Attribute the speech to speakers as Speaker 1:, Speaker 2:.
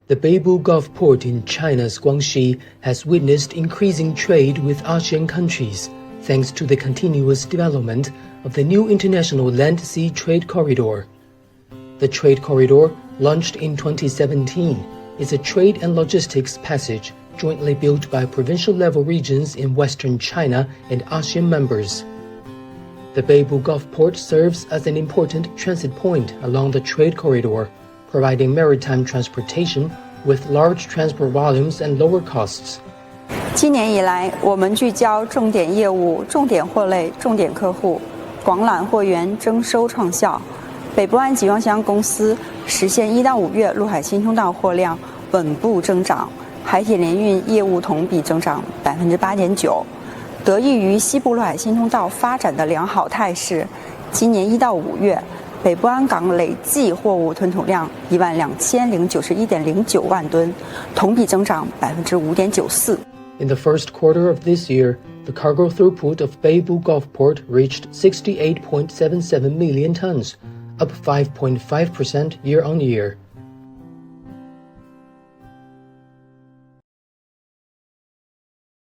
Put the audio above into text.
Speaker 1: The Beibu Gulf port in China's Guangxi has witnessed increasing trade with ASEAN countries, thanks to the continuous development of the new international land-sea trade corridor. The trade corridor, launched in 2017, is a trade and logistics passage jointly built by provincial-level regions in Western China and ASEAN members. The Beibu Gulf port serves as an important transit point along the trade corridor, providing maritime transportation with large transport volumes and lower costs.
Speaker 2: 今年以来，我们聚焦重点业务、重点货类、重点客户，广揽货源，征收创效。北部湾集装箱公司实现1到5月陆海新通道货量稳步增长，海铁联运业务同比增长8.9%。得益于西部陆海新通道发展的良好态势，今年1到5月。北部湾港累计货物吞吐量12091.09万吨，同比增长5.94%。
Speaker 1: In the first quarter of this year, the cargo throughput of Beibu Gulf Port reached 68.77 million tons, up 5.5% year-on-year.